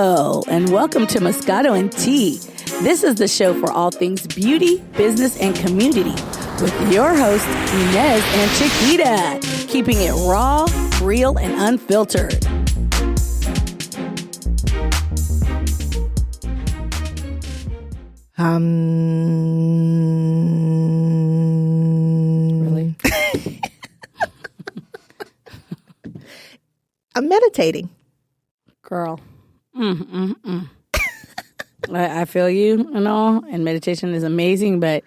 Hello, and welcome to Moscato and Tea. This is the show for all things beauty, business, and community with your hosts, Inez and Chiquita, keeping it raw, real, and unfiltered. Really? I'm meditating. Girl. I feel you and all, and meditation is amazing, but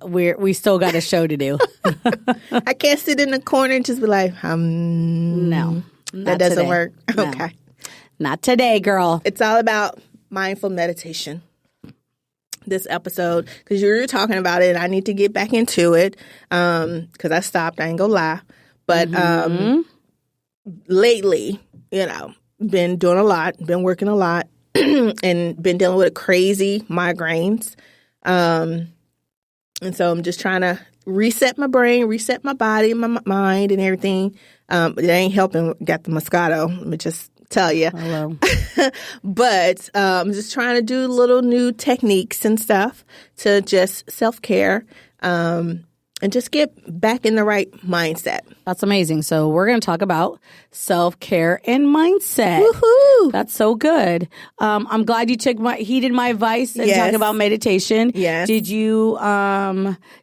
we still got a show to do. I can't sit in the corner and just be like, No. That doesn't today. work. No. Okay. Not today, girl. It's all about mindful meditation. This episode, because you were talking about it, I need to get back into it because I stopped. I ain't gonna lie. But lately, been doing a lot, been working a lot, and been dealing with crazy migraines. And so I'm just trying to reset my brain, reset my body, my mind, and everything. It ain't helping. Got the Moscato. Let me just tell you. Hello. But I'm just trying to do little new techniques and stuff to just self-care and just get back in the right mindset. That's amazing. So we're going to talk about self-care and mindset. Woohoo! That's so good. I'm glad you heeded my advice and talking about meditation. Yes. Did you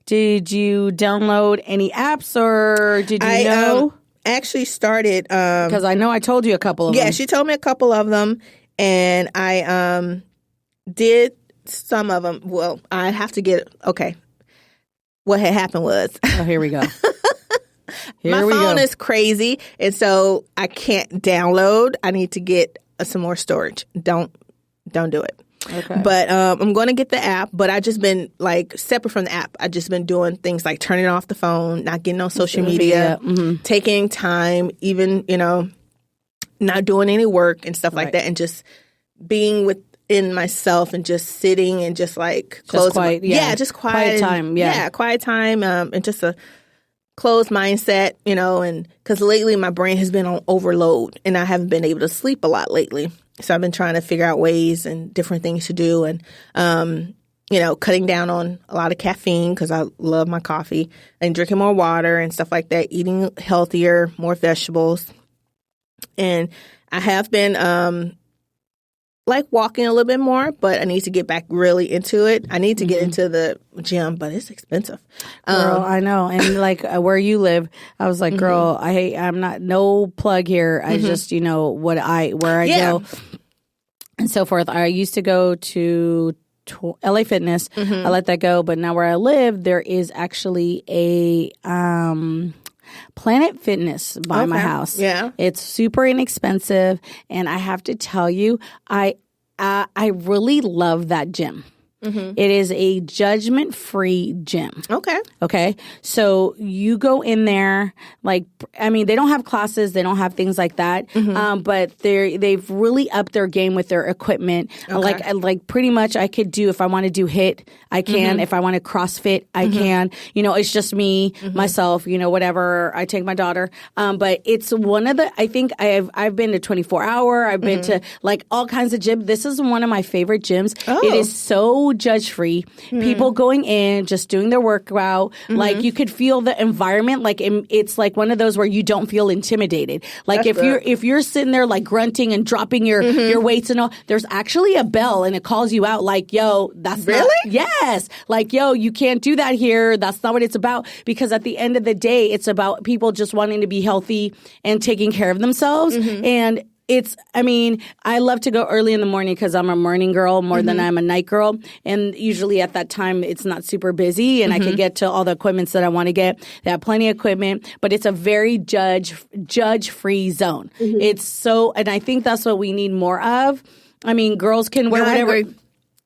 download any apps or did you know? Actually started Because I know I told you a couple of them. Yeah, she told me a couple of them, and I did some of them. Well, I have to get okay. What had happened was, Oh, here we go. my phone is crazy, and so I can't download. I need to get some more storage. Don't do it. Okay. But I'm going to get the app, but I just been separate from the app. I just been doing things like turning off the phone, not getting on social media, taking time, even, not doing any work and stuff like that, and just being within myself and just sitting and just closing. Just quiet time. Quiet time and just a closed mindset, and because lately my brain has been on overload and I haven't been able to sleep a lot lately. So I've been trying to figure out ways and different things to do and, cutting down on a lot of caffeine because I love my coffee and drinking more water and stuff like that, eating healthier, more vegetables. And I have been walking a little bit more, but I need to get back really into it. I need to get into the gym, but it's expensive. Girl, I know. And where you live, I was like, girl, I'm not, no plug here. I just, where I go and so forth. I used to go to LA Fitness. I let that go. But now where I live, there is actually a, Planet Fitness by my house. Yeah. It's super inexpensive. And I have to tell you, I really love that gym. It is a judgment-free gym. Okay. So you go in there, they don't have classes, they don't have things like that, but they've really upped their game with their equipment. Like pretty much I could do, if I want to do HIIT, I can. If I want to CrossFit, I can. It's just me, myself, whatever. I take my daughter. But it's one of the, I think I've been to 24-hour, I've been to all kinds of gyms. This is one of my favorite gyms. It is so judge-free. People going in, just doing their workout. You could feel the environment. It's like one of those where you don't feel intimidated. If you're sitting there grunting and dropping your weights and all, there's actually a bell and it calls you out yo, that's really? Yes. Yo, you can't do that here. That's not what it's about. Because at the end of the day, it's about people just wanting to be healthy and taking care of themselves. And I love to go early in the morning because I'm a morning girl more than I'm a night girl. And usually at that time, it's not super busy and I can get to all the equipments that I want to get. They have plenty of equipment, but it's a very judge-free zone. It's so, and I think that's what we need more of. Girls can wear whatever.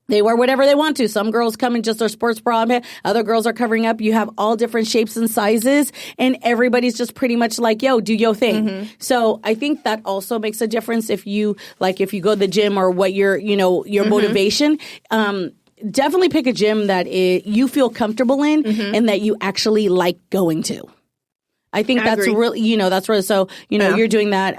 They wear whatever they want to. Some girls come in just their sports bra. Other girls are covering up. You have all different shapes and sizes, and everybody's just pretty much yo, do your thing. So I think that also makes a difference if you go to the gym or what your motivation. Definitely pick a gym that you feel comfortable in and that you actually like going to. I think that's agree. really, that's really, so, you're doing that.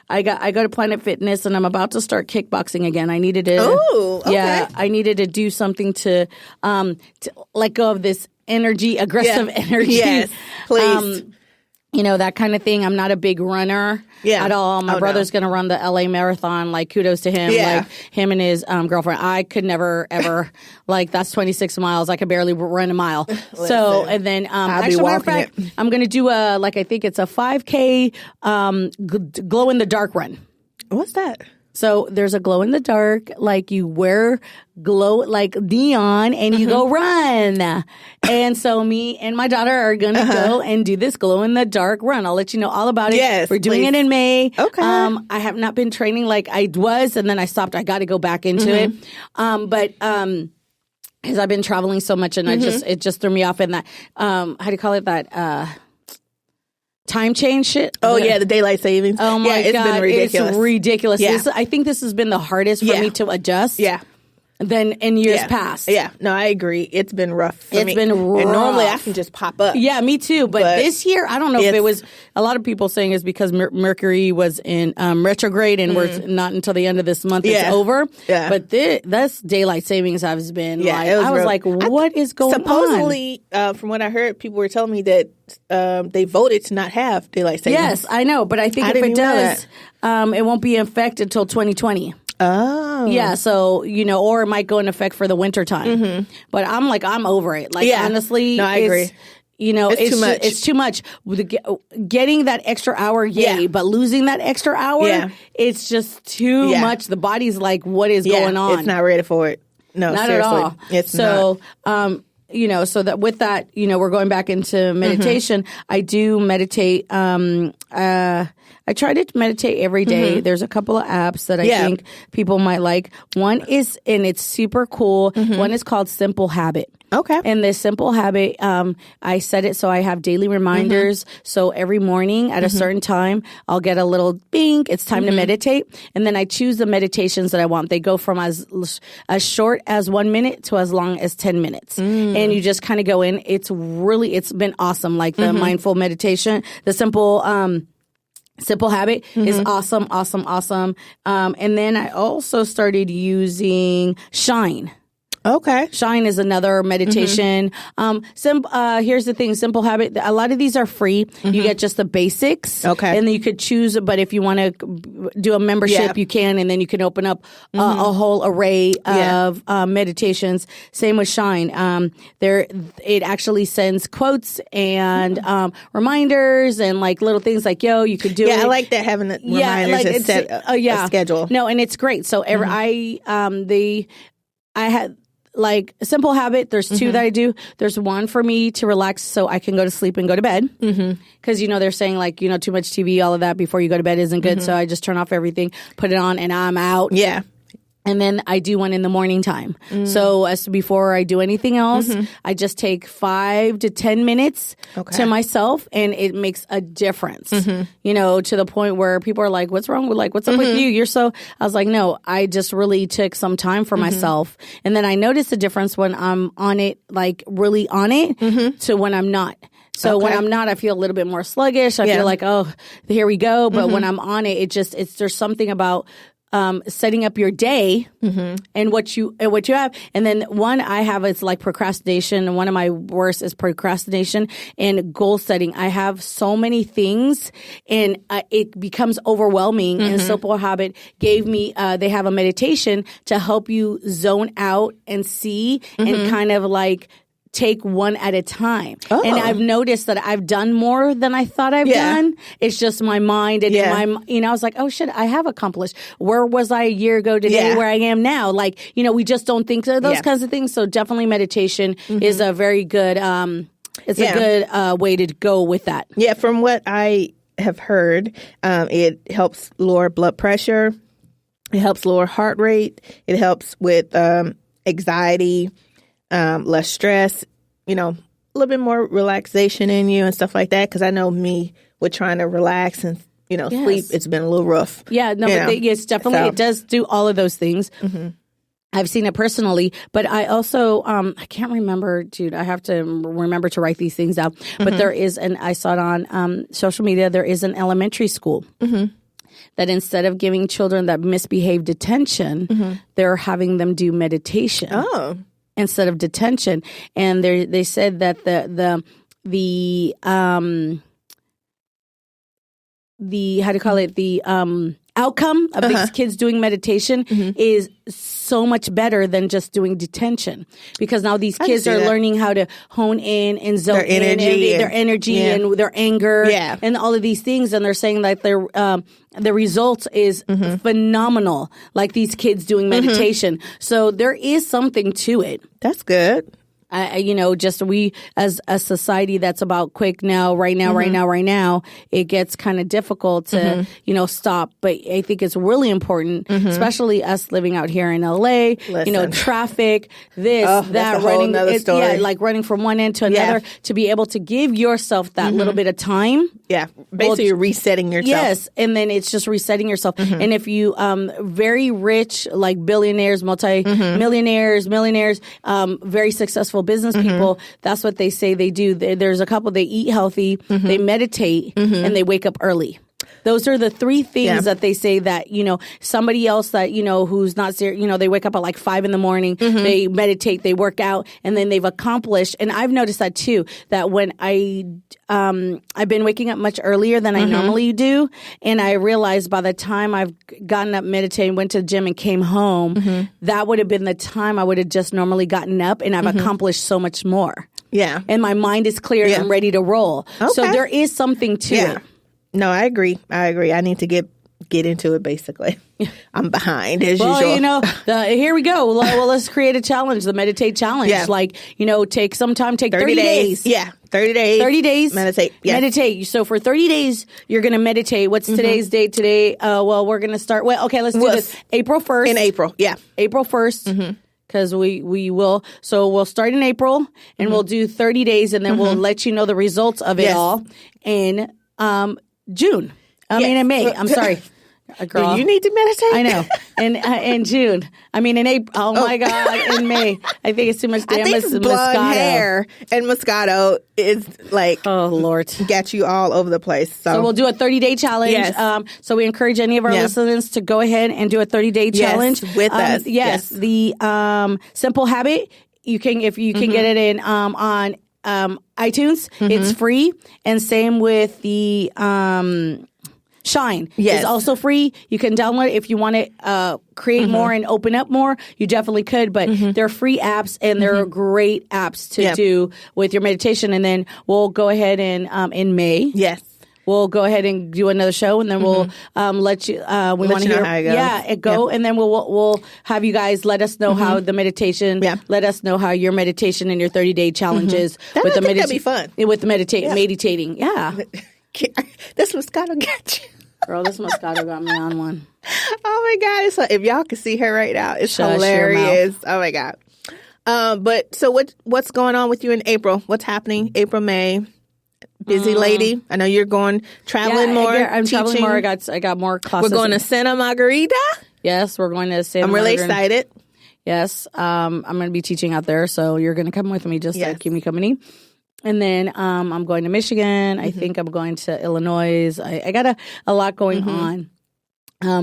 I go to Planet Fitness and I'm about to start kickboxing again. I needed to, I needed to do something to let go of this aggressive energy. Yes, please. That kind of thing. I'm not a big runner at all. My brother's going to run the LA Marathon. Like, kudos to him. Yeah. Like, him and his girlfriend. I could never, ever, that's 26 miles. I could barely run a mile. So, and then, actually, matter of fact, I'm going to do I think it's a 5K glow in the dark run. What's that? So there's a glow in the dark, like you wear glow like neon and you go run. And so me and my daughter are going to go and do this glow in the dark run. I'll let you know all about it. Yes, we're doing it in May. Okay. I have not been training like I was, and then I stopped. I got to go back into it. But because I've been traveling so much and it just threw me off in that, how do you call it, that, time change shit. Oh, yeah, the daylight savings. Oh, my God. It's been ridiculous. It's ridiculous. Yeah. I think this has been the hardest for me to adjust than in years past. Yeah, no, I agree. It's been rough for me. It's been rough. And normally I can just pop up. Yeah, me too. But this year, I don't know if it was, a lot of people saying it's because Mercury was in retrograde and we're not until the end of this month it's over. Yeah. But this daylight savings has been I was like, what is going on? Supposedly, from what I heard, people were telling me that they voted to not have daylight savings. Yes, I know. But I think if it does, it won't be in effect until 2020. Oh. Yeah, so, or it might go in effect for the winter time. But I'm over it. Like, honestly. No, I agree. It's too much. It's too much. Getting that extra hour, but losing that extra hour, it's just too much. The body's like, what is going on? It's not ready for it. No, not seriously. at all. It's not. So that with that, we're going back into meditation. I do meditate. I try to meditate every day. There's a couple of apps that I think people might like. One is, and it's super cool. One is called Simple Habit. Okay. And this Simple Habit, I set it so I have daily reminders. So every morning at a certain time, I'll get a little bing. It's time to meditate. And then I choose the meditations that I want. They go from as short as 1 minute to as long as 10 minutes. And you just kind of go in. It's been awesome. Like the mindful meditation, the Simple Habit is awesome. And then I also started using Shine. Okay. Shine is another meditation. Here's the thing, Simple Habit, a lot of these are free. You get just the basics. Okay. And then you could choose, but if you want to do a membership, you can, and then you can open up a whole array of meditations. Same with Shine. It actually sends quotes and reminders and like little things like, you could do it. I like that, having reminders and set a schedule. No, and it's great. So I had like Simple Habit. There's two that I do. There's one for me to relax so I can go to sleep and go to bed. Because, they're saying like, too much TV, all of that before you go to bed isn't good. So I just turn off everything, put it on, and I'm out. Yeah. And then I do one in the morning time. So as before I do anything else, I just take 5 to 10 minutes to myself, and it makes a difference. To the point where people are like, "What's wrong with what's up with you? You're so." I was like, "No, I just really took some time for myself." And then I noticed a difference when I'm on it, like really on it, to when I'm not. So when I'm not, I feel a little bit more sluggish. I feel like, oh, here we go. But when I'm on it, there's something about setting up your day and what you have. And then one I have is like procrastination. And one of my worst is procrastination and goal setting. I have so many things and it becomes overwhelming. And Simple Habit gave me, they have a meditation to help you zone out and see and kind of like take one at a time. And I've noticed that I've done more than I thought I've done. It's just my mind. And I was like, oh shit, I have accomplished. Where was I a year ago today where I am now? Like, we just don't think of those kinds of things. So definitely meditation is a very good, it's a good way to go with that. Yeah. From what I have heard, it helps lower blood pressure. It helps lower heart rate. It helps with anxiety. Less stress, a little bit more relaxation in you and stuff like that. Because I know me with trying to relax and, sleep, it's been a little rough. Yeah, no, but it's definitely, it does do all of those things. I've seen it personally, but I also, I can't remember, dude, I have to remember to write these things out. But there is, and I saw it on social media, there is an elementary school that instead of giving children that misbehave detention, they're having them do meditation instead of detention. And they said that the how do you call it, the outcome of these kids doing meditation is so much better than just doing detention, because now these kids are learning how to hone in and zone their energy and their anger and all of these things. And they're saying that the result is phenomenal, like these kids doing meditation. So there is something to it. That's good. Just we as a society that's about quick now, right now, it gets kind of difficult to, stop. But I think it's really important, especially us living out here in LA, traffic, that, running, like running from one end to another, to be able to give yourself that little bit of time. Yeah. Basically, you're resetting yourself. Yes. And then it's just resetting yourself. And if you, very rich, like billionaires, multi-millionaires, millionaires, very successful business people, that's what they say they do. There's a couple, they eat healthy, they meditate, and they wake up early. Those are the three things that they say that, somebody else that, who's not serious, they wake up at like 5 a.m, they meditate, they work out, and then they've accomplished. And I've noticed that too, that when I've been waking up much earlier than I normally do. And I realized by the time I've gotten up, meditated, went to the gym and came home, that would have been the time I would have just normally gotten up, and I've accomplished so much more. Yeah. And my mind is clear and ready to roll. Okay. So there is something to it. No, I agree. I need to get into it, basically. I'm behind, as usual. Here we go. Well, let's create a challenge, the Meditate Challenge. Yeah. Like, take some time, take 30 days. Yeah, 30 days. 30 days. Meditate. Yeah. Meditate. So for 30 days, you're going to meditate. What's today's date today? We're going to start. Well, okay, let's do this. April 1st. In April, yeah. April 1st. Because we will. So we'll start in April, and we'll do 30 days, and then we'll let you know the results of it all in June. In May. I'm sorry. Girl. Do you need to meditate? I know. In June. In April. Oh my God. In May. I think it's too much damn blonde Moscato. Hair and Moscato is like, oh Lord, got you all over the place. So we'll do a 30-day challenge. Yes. So we encourage any of our listeners to go ahead and do a 30-day challenge with us. Yes. The Simple Habit. You can, if you can get it in on iTunes. It's free, and same with the Shine. It's also free. You can download it if you want to create more and open up more. You definitely could, but they're free apps, and they're great apps to do with your meditation. And then we'll go ahead and in May. Yes. We'll go ahead and do another show, and then we'll let you. We want to hear how it goes. it go, and then we'll have you guys let us know how the meditation. Yeah. Let us know how your meditation and your 30-day challenges with the meditation. That'd be fun with the meditating. Yeah. This Moscato got you. Girl, this Moscato got me on one. Oh my God! So if y'all can see her right now, it's hilarious. Oh my God! But so what's going on with you in April? What's happening? April, May. Busy lady. I know you're going traveling more. I'm traveling more. I got more classes. We're going to Santa Margarita. Yes, we're going to Santa. I'm really excited. Yes, I'm going to be teaching out there, so you're going to come with me just to keep me company. And then I'm going to Michigan. I think I'm going to Illinois. I got a lot going on.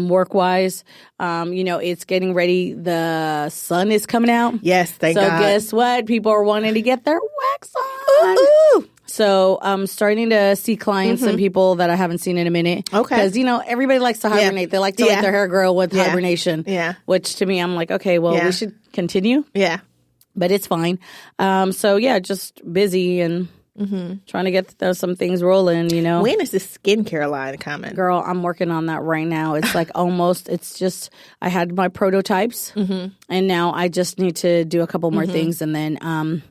Work-wise, it's getting ready. The sun is coming out. Yes, thank God. So guess what? People are wanting to get their wax on. Ooh. So I'm starting to see clients and people that I haven't seen in a minute. Okay. Because, everybody likes to hibernate. Yeah. They like to let their hair grow with hibernation. Yeah. Which to me, I'm like, okay, well, we should continue. Yeah. But it's fine. Just busy and trying to get some things rolling, When is the skincare line coming? Girl, I'm working on that right now. It's like it's just, I had my prototypes and now I just need to do a couple more things and then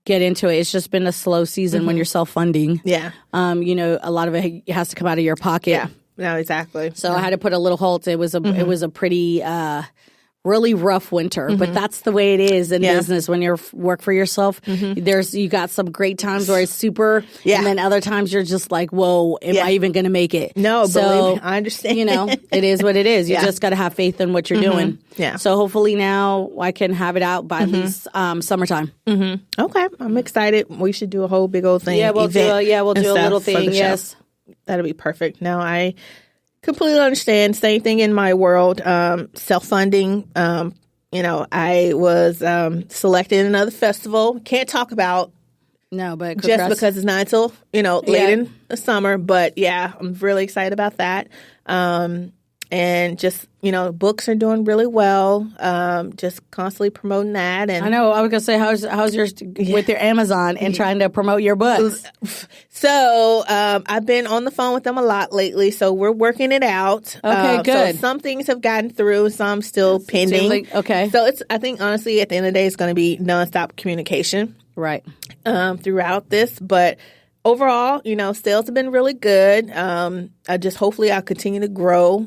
get into it. It's just been a slow season when you're self-funding. Yeah. A lot of it has to come out of your pocket. Yeah. No, exactly. So I had to put a little halt. It was a pretty really rough winter, but that's the way it is in business. When you work for yourself, you got some great times where it's super, and then other times you're just like, whoa, am I even going to make it? No, believe me, I understand. It is what it is. You just got to have faith in what you're doing. Yeah. So hopefully now I can have it out by at least summertime. Okay, I'm excited. We should do a whole big old thing. Yeah, we'll do a little thing. Yes, that'll be perfect. No, I completely understand. Same thing in my world. Self-funding. I was selected in another festival. Can't talk about but just because it's not until late in the summer. But yeah, I'm really excited about that. And just books are doing really well. Just constantly promoting that. And I know I was gonna say, how's yours with your Amazon and trying to promote your books? So I've been on the phone with them a lot lately. So we're working it out. Okay, good. So some things have gotten through, some still pending. Okay. So I think honestly, at the end of the day, it's going to be nonstop communication, right, throughout this, but. Overall, sales have been really good. Hopefully I'll continue to grow.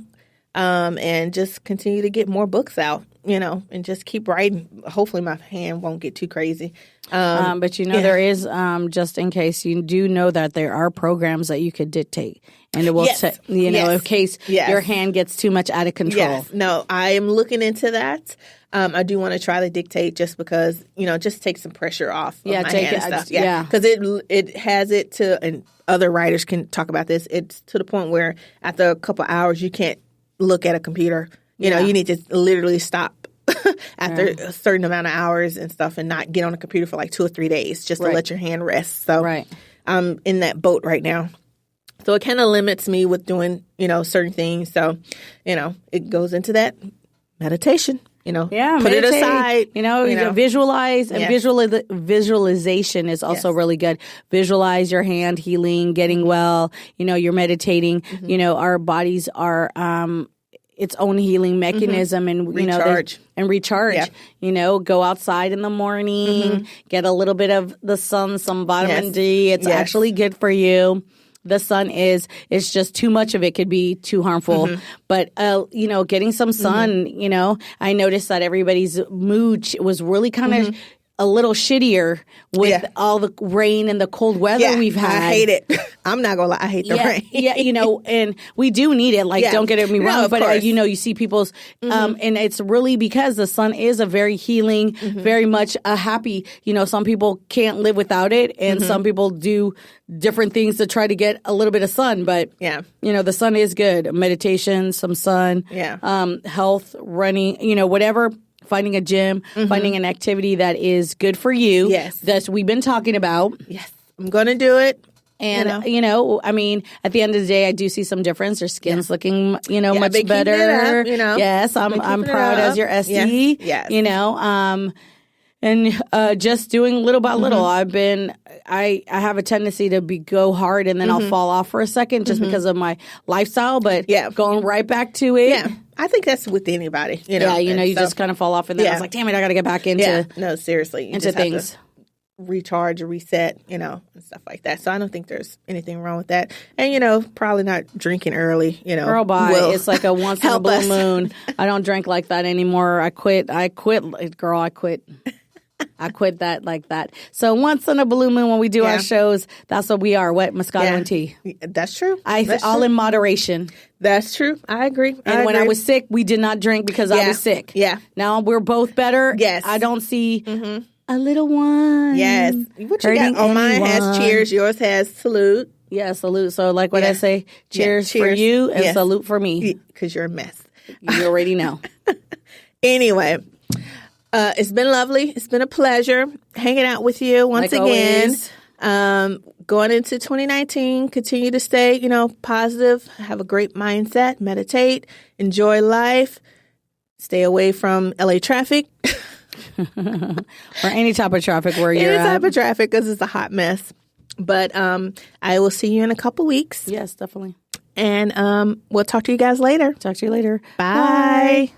And just continue to get more books out, and just keep writing. Hopefully my hand won't get too crazy. But there is, just in case, you do know that there are programs that you could dictate. And it will, in case your hand gets too much out of control. Yes. No, I am looking into that. I do want to try to dictate just because, just take some pressure off of my hand and stuff. Yeah. Because it has it to, and other writers can talk about this, it's to the point where after a couple hours you can't look at a computer. You need to literally stop after a certain amount of hours and stuff and not get on a computer for like 2 or 3 days just to let your hand rest. So I'm in that boat right now. So it kind of limits me with doing, certain things. So, it goes into that meditation. Put meditate, it aside. Visualize, and visualization is also really good. Visualize your hand healing, getting well. You're meditating. Our bodies are its own healing mechanism, and recharge. Recharge. Go outside in the morning, get a little bit of the sun, some vitamin D. It's actually good for you. The sun it's just too much of it could be too harmful. But, getting some sun, I noticed that everybody's mood was really kind of a little shittier with all the rain and the cold weather we've had. I hate it. I'm not going to lie. I hate the rain. And we do need it. Like, don't get me wrong. But, you see people's, and it's really because the sun is a very healing, very much a happy, some people can't live without it. And some people do different things to try to get a little bit of sun. But, the sun is good. Meditation, some sun, health, running, whatever. Finding a gym, finding an activity that is good for you. Yes. That we've been talking about. Yes. I'm going to do it. And, at the end of the day, I do see some difference. Your skin's looking, much better. Up, Yes, I'm proud as your SD. Yes. And just doing little by little. I have a tendency to go hard and then I'll fall off for a second just because of my lifestyle, but going right back to it. Yeah. I think that's with anybody. You just kind of fall off and then I was like, damn it, I got to get back into No, seriously. You into just things. Have to recharge or reset, and stuff like that. So I don't think there's anything wrong with that. And, probably not drinking early, Girl, bye. It's like a once in a blue moon. I don't drink like that anymore. I quit. Girl, I quit. I quit that like that. So once in a blue moon when we do our shows, that's what we are. What? Moscato and tea. That's true. All in moderation. That's true. I agree. And when I was sick, we did not drink because I was sick. Yeah. Now we're both better. Yes. I don't see a little one. Yes. What you got? Oh, mine has cheers. Yours has salute. Yeah, salute. So like what I say, cheers for you and salute for me. Because you're a mess. You already know. Anyway. It's been lovely. It's been a pleasure hanging out with you once again. Going into 2019, continue to stay, positive, have a great mindset, meditate, enjoy life, stay away from LA traffic. Or any type of traffic where you're at. Any type of traffic because it's a hot mess. But I will see you in a couple weeks. Yes, definitely. And we'll talk to you guys later. Talk to you later. Bye.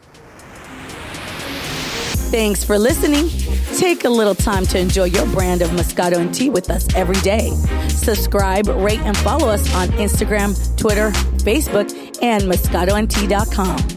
Thanks for listening. Take a little time to enjoy your brand of Moscato and tea with us every day. Subscribe, rate, and follow us on Instagram, Twitter, Facebook, and MoscatoandTea.com.